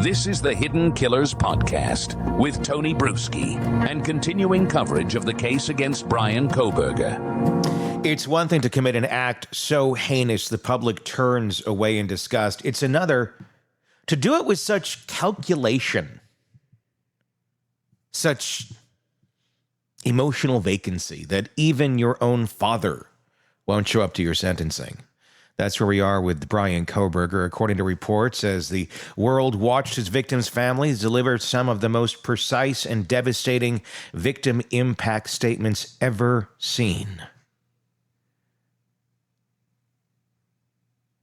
This is the Hidden Killers Podcast with Tony Brueski and continuing coverage of the case against Bryan Kohberger. It's one thing to commit an act so heinous the public turns away in disgust. It's another to do it with such calculation, such emotional vacancy that even your own father won't show up to your sentencing. That's where we are with Bryan Kohberger. According to reports, as the world watched his victims' families deliver some of the most precise and devastating victim impact statements ever seen.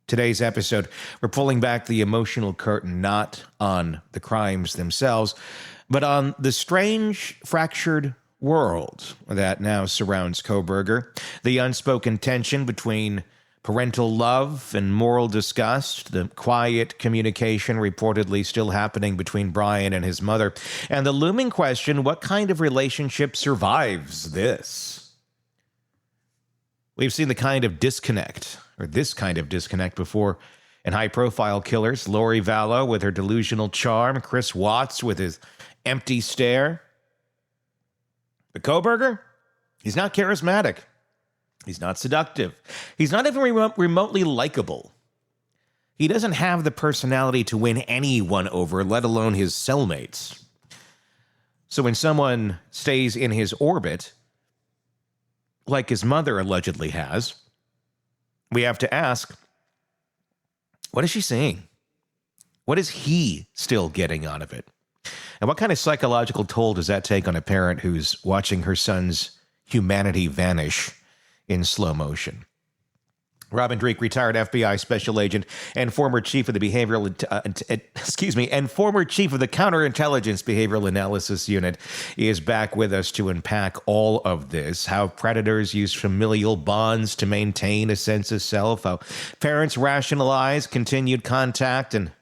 Today's episode, we're pulling back the emotional curtain, not on the crimes themselves, but on the strange, fractured world that now surrounds Kohberger, the unspoken tension between parental love and moral disgust, the quiet communication reportedly still happening between Bryan and his mother, and the looming question, what kind of relationship survives this? We've seen this kind of disconnect before in high-profile killers. Lori Vallow with her delusional charm, Chris Watts with his empty stare. But Kohberger, he's not charismatic. He's not seductive. He's not even remotely likable. He doesn't have the personality to win anyone over, let alone his cellmates. So when someone stays in his orbit, like his mother allegedly has, we have to ask, what is she seeing? What is he still getting out of it? And what kind of psychological toll does that take on a parent who's watching her son's humanity vanish in slow motion? Robin Dreeke, retired FBI special agent and former chief of the former chief of the Counterintelligence Behavioral Analysis Unit, is back with us to unpack all of this. How predators use familial bonds to maintain a sense of self. How parents rationalize continued contact, and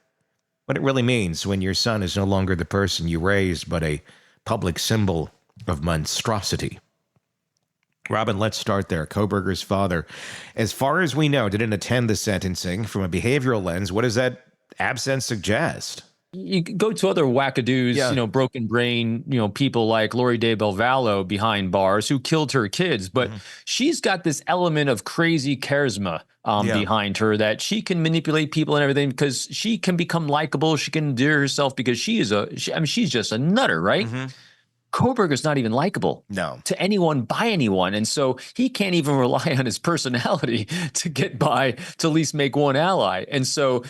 what it really means when your son is no longer the person you raised, but a public symbol of monstrosity. Robin, let's start there. Kohberger's father, as far as we know, didn't attend the sentencing. From a behavioral lens, what does that absence suggest? You go to other wackadoos, broken brain, people like Lori Vallow behind bars who killed her kids. But she's got this element of crazy charisma behind her that she can manipulate people and everything because she can become likable. She can endear herself because she's just a nutter, right? Mm-hmm. Kohberger's not even likable to anyone by anyone. And so he can't even rely on his personality to get by, to at least make one ally. And so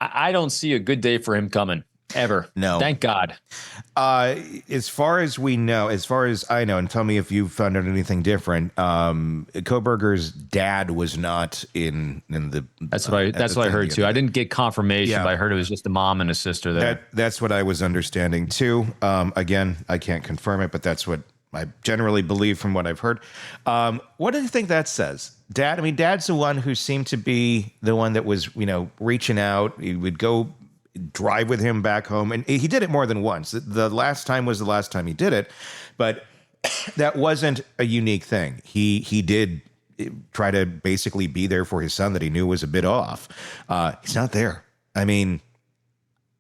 I don't see a good day for him coming. Ever. No. Thank God. As far as we know, as far as I know, and tell me if you've found out anything different, Kohberger's dad was not in the... That's what I heard too. I didn't get confirmation, but I heard it was just a mom and a sister there. That's what I was understanding too. Again, I can't confirm it, but that's what I generally believe from what I've heard. What do you think that says? Dad's the one who seemed to be the one that was, reaching out. He would go drive with him back home. And he did it more than once. The last time was the last time he did it, but that wasn't a unique thing. He did try to basically be there for his son that he knew was a bit off. He's not there. I mean,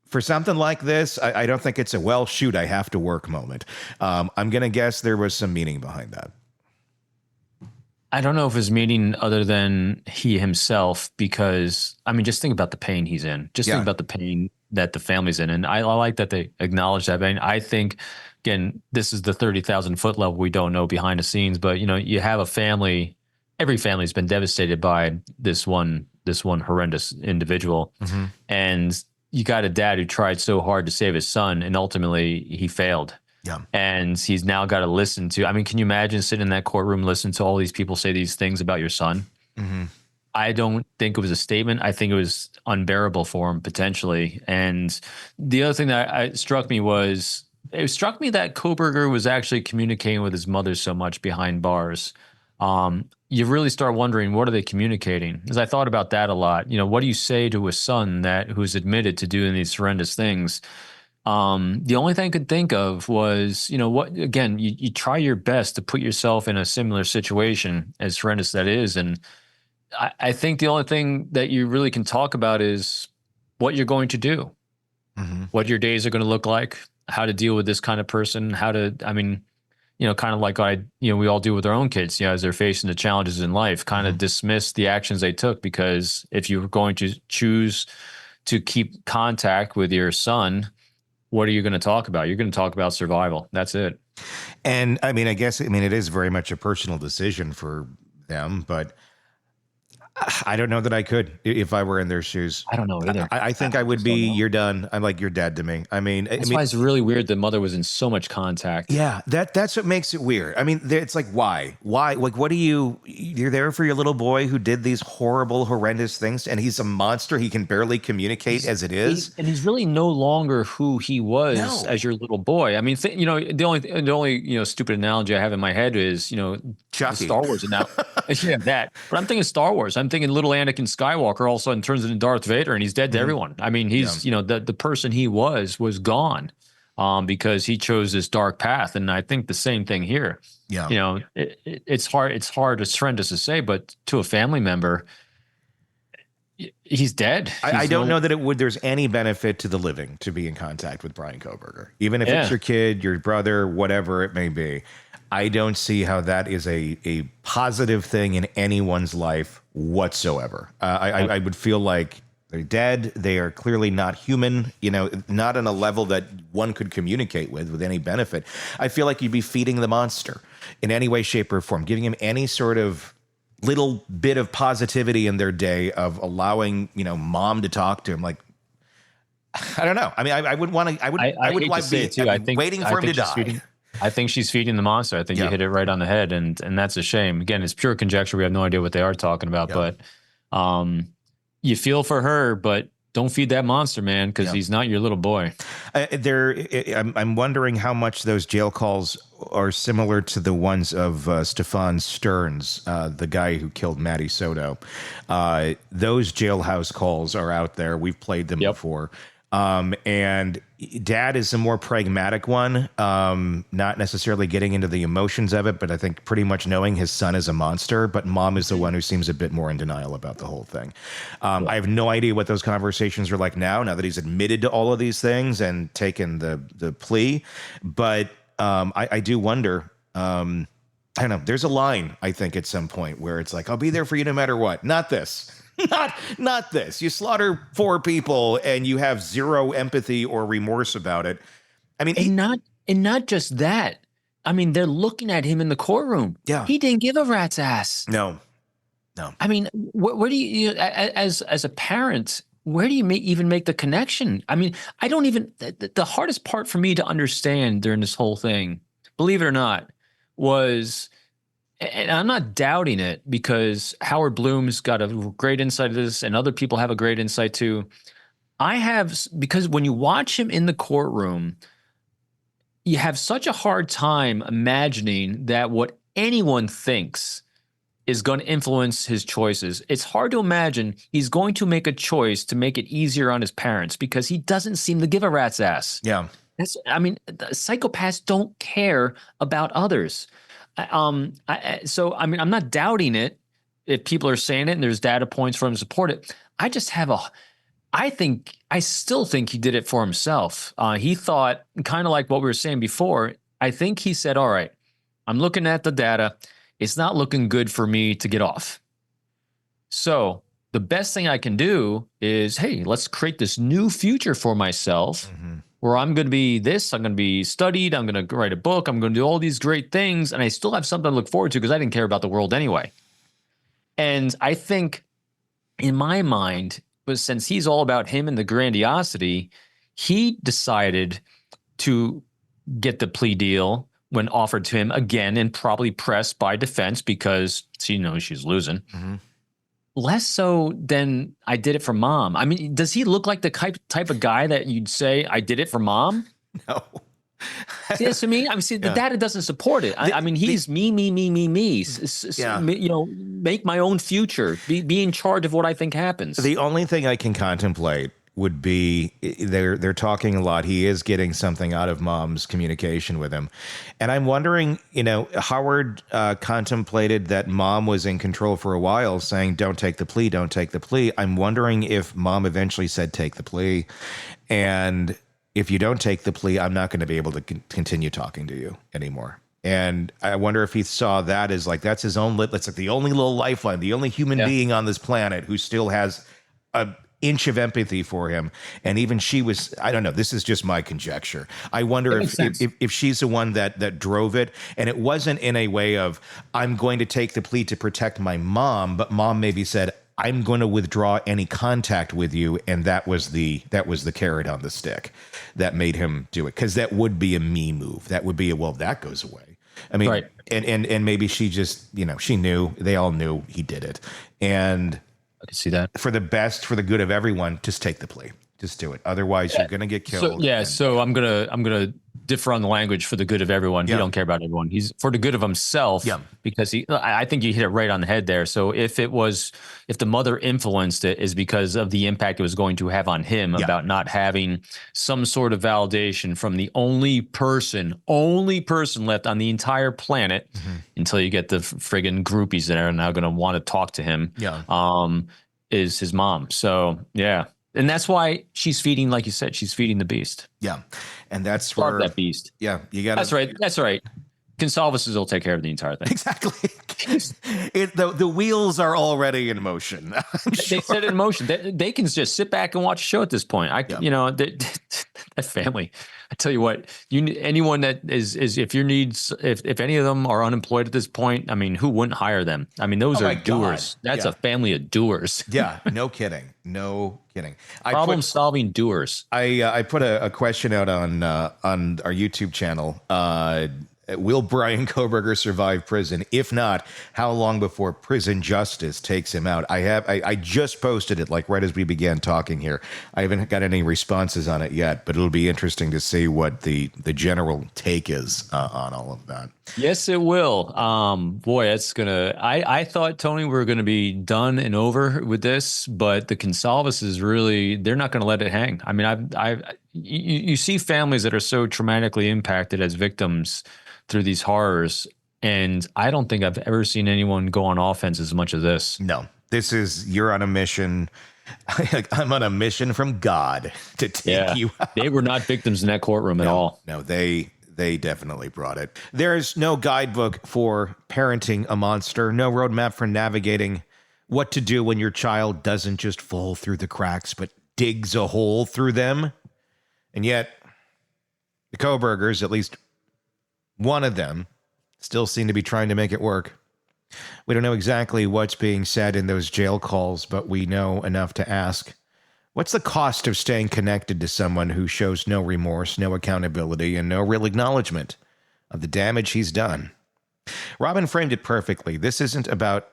for something like this, I don't think it's a, well, shoot, I have to work moment. I'm going to guess there was some meaning behind that. I don't know if his meaning other than he himself, because, just think about the pain he's in. Just think about the pain that the family's in. And I like that they acknowledge that. I think, again, this is the 30,000 foot level we don't know behind the scenes. But, you have a family, every family's been devastated by this one horrendous individual. Mm-hmm. And you got a dad who tried so hard to save his son, and ultimately he failed. Yeah. And he's now got to listen to, can you imagine sitting in that courtroom, listening to all these people say these things about your son? Mm-hmm. I don't think it was a statement. I think it was unbearable for him potentially. And the other thing that struck me that Kohberger was actually communicating with his mother so much behind bars. You really start wondering, what are they communicating? Because I thought about that a lot. What do you say to a son who's admitted to doing these horrendous things? The only thing I could think of was, you try your best to put yourself in a similar situation, as horrendous that is. And I think the only thing that you really can talk about is what you're going to do. what your days are going to look like, how to deal with this kind of person, kind of like we all do with our own kids, as they're facing the challenges in life, kind of dismiss the actions they took, because if you're going to choose to keep contact with your son, what are you going to talk about? You're going to talk about survival. That's it. And I guess it is very much a personal decision for them, but I don't know that I could if I were in their shoes. I don't know either. I think I would be, you're done. I'm like, you're dead to me. That's why it's really weird the mother was in so much contact. Yeah, that's what makes it weird. It's like, why? Like, what do you're there for your little boy who did these horrible, horrendous things, and he's a monster. He can barely communicate as it is. And he's really no longer who he was as your little boy. The only stupid analogy I have in my head is, Chucky. Star Wars analogy. Yeah, that. But I'm thinking Star Wars. I'm thinking little Anakin Skywalker all of a sudden turns into Darth Vader, and he's dead to everyone. He's the person he was gone, because he chose this dark path. And I think the same thing here. Yeah, it's hard. It's hard. It's horrendous to say, but to a family member, he's dead. I don't know that there's any benefit to the living to be in contact with Bryan Kohberger, even if it's your kid, your brother, whatever it may be. I don't see how that is a positive thing in anyone's life whatsoever. I would feel like they're dead. They are clearly not human, not on a level that one could communicate with any benefit. I feel like you'd be feeding the monster in any way, shape, or form, giving him any sort of little bit of positivity in their day of allowing, mom to talk to him. Like, I don't know. I would want to, I would like be waiting for him to die. I think she's feeding the monster. I think you hit it right on the head, and that's a shame. Again, it's pure conjecture. We have no idea what they are talking about, but you feel for her, but don't feed that monster, man, because he's not your little boy. I'm wondering how much those jail calls are similar to the ones of Stefan Stearns, the guy who killed Matty Soto. Those jailhouse calls are out there. We've played them before. And dad is a more pragmatic one, not necessarily getting into the emotions of it, but I think pretty much knowing his son is a monster. But mom is the one who seems a bit more in denial about the whole thing. I have no idea what those conversations are like now that he's admitted to all of these things and taken the plea. But I do wonder. I don't know. There's a line, I think, at some point where it's like, I'll be there for you no matter what. Not this. Not this. You slaughter 4 people and you have zero empathy or remorse about it. And not just that. They're looking at him in the courtroom. Yeah, he didn't give a rat's ass. No. Where do you as a parent? Where do you even make the connection? I don't even. The hardest part for me to understand during this whole thing, believe it or not, was. And I'm not doubting it, because Howard Bloom's got a great insight to this, and other people have a great insight too. Because when you watch him in the courtroom, you have such a hard time imagining that what anyone thinks is going to influence his choices. It's hard to imagine he's going to make a choice to make it easier on his parents, because he doesn't seem to give a rat's ass. Yeah. Psychopaths don't care about others. I'm not doubting it if people are saying it and there's data points for him to support it. I still think he did it for himself. He thought, kind of like what we were saying before, I think he said, all right, I'm looking at the data. It's not looking good for me to get off. So the best thing I can do is, hey, let's create this new future for myself. Where I'm going to be this, I'm going to be studied, I'm going to write a book, I'm going to do all these great things, and I still have something to look forward to because I didn't care about the world anyway. And I think, in my mind, since he's all about him and the grandiosity, he decided to get the plea deal when offered to him again, and probably pressed by defense because she knows she's losing. Less so than I did it for mom. Does he look like the type of guy that you'd say, I did it for mom? No. See, that's to me. The data doesn't support it. He's me. Make my own future. Be in charge of what I think happens. The only thing I can contemplate would be they're talking a lot. He is getting something out of mom's communication with him. And I'm wondering, Howard contemplated that mom was in control for a while, saying, don't take the plea, don't take the plea. I'm wondering if mom eventually said, take the plea. And if you don't take the plea, I'm not going to be able to continue talking to you anymore. And I wonder if he saw that as like, that's his own, that's like the only little lifeline, the only human being on this planet who still has an inch of empathy for him. And even she was, I don't know, this is just my conjecture. I wonder if she's the one that drove it. And it wasn't in a way of, I'm going to take the plea to protect my mom, but mom maybe said, I'm going to withdraw any contact with you. And that was the carrot on the stick that made him do it. Because that would be a me move. That would be well, that goes away. I mean, right. and maybe she just, she knew, they all knew he did it. And I can see that. For the best, for the good of everyone, just take the plea. Just do it. Otherwise, you're going to get killed. So I'm gonna differ on the language for the good of everyone. He don't care about everyone. He's for the good of himself. Yeah. Because I think you hit it right on the head there. So if the mother influenced it, is because of the impact it was going to have on him about not having some sort of validation from the only person left on the entire planet until you get the friggin' groupies that are now going to want to talk to him. Yeah. Is his mom. So yeah. And that's why she's feeding, like you said, she's feeding the beast. Yeah. And that's where that beast. Yeah. You got That's right. That's right. Consalvases will take care of the entire thing. Exactly. The wheels are already in motion. They set it in motion. They can just sit back and watch a show at this point. That family. I tell you what, anyone that is if any of them are unemployed at this point, I mean, who wouldn't hire them? I mean, those are doers. That's a family of doers. Yeah, no kidding. No kidding. Problem-solving doers. I put a question out on our YouTube channel. Will Bryan Kohberger survive prison? If not, how long before prison justice takes him out? I just posted it like right as we began talking here. I haven't got any responses on it yet, but it'll be interesting to see what the general take is on all of that. Yes, it will. Boy, it's gonna. I thought, Tony, we were gonna be done and over with this, but the Consalvases they're not gonna let it hang. I mean, you see families that are so traumatically impacted as victims through these horrors, and I don't think I've ever seen anyone go on offense as much as this. No, you're on a mission. I'm on a mission from God to take you out. They were not victims in that courtroom at all. No, they definitely brought it. There's no guidebook for parenting a monster, no roadmap for navigating what to do when your child doesn't just fall through the cracks, but digs a hole through them. And yet, the Kohbergers, at least one of them, still seem to be trying to make it work. We don't know exactly what's being said in those jail calls, but we know enough to ask, what's the cost of staying connected to someone who shows no remorse, no accountability, and no real acknowledgement of the damage he's done? Robin framed it perfectly. This isn't about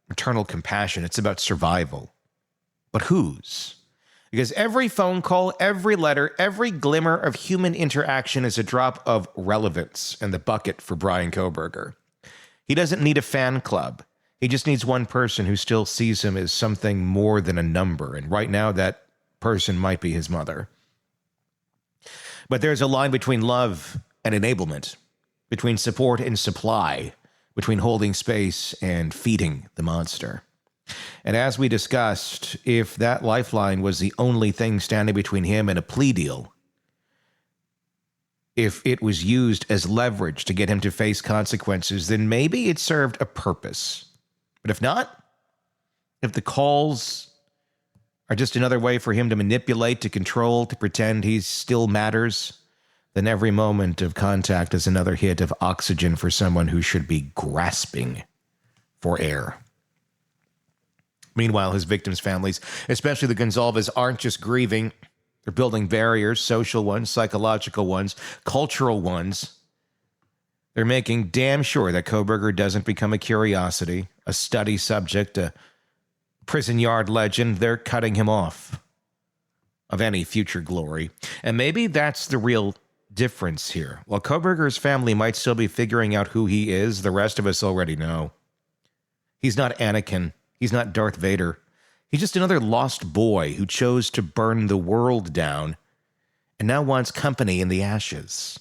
maternal compassion. It's about survival. But whose? Because every phone call, every letter, every glimmer of human interaction is a drop of relevance in the bucket for Bryan Kohberger. He doesn't need a fan club. He just needs one person who still sees him as something more than a number. And right now, that person might be his mother. But there's a line between love and enablement, between support and supply, between holding space and feeding the monster. And as we discussed, if that lifeline was the only thing standing between him and a plea deal, if it was used as leverage to get him to face consequences, then maybe it served a purpose. But if not, if the calls are just another way for him to manipulate, to control, to pretend he still matters, then every moment of contact is another hit of oxygen for someone who should be grasping for air. Meanwhile, his victims' families, especially the Gonzalez, aren't just grieving. They're building barriers, social ones, psychological ones, cultural ones. They're making damn sure that Kohberger doesn't become a curiosity, a study subject, a prison yard legend. They're cutting him off of any future glory. And maybe that's the real difference here. While Kohberger's family might still be figuring out who he is, the rest of us already know. He's not Anakin. He's not Darth Vader. He's just another lost boy who chose to burn the world down and now wants company in the ashes.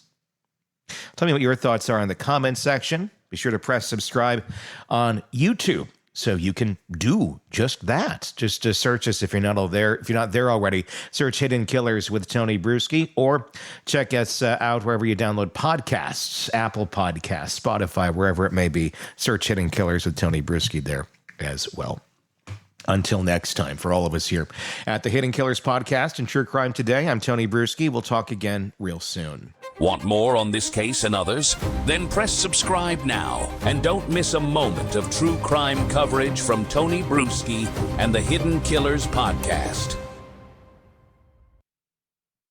Tell me what your thoughts are in the comments section. Be sure to press subscribe on YouTube So you can do just that. Just to search us if you're not there. If you're not there already, search Hidden Killers with Tony Brueski, or check us out wherever you download podcasts, Apple Podcasts, Spotify, wherever it may be. Search Hidden Killers with Tony Brueski there as well. Until next time, for all of us here at the Hidden Killers Podcast and True Crime Today, I'm Tony Brueski. We'll talk again real soon. Want more on this case and others? Then press subscribe now and don't miss a moment of true crime coverage from Tony Brueski and the Hidden Killers Podcast.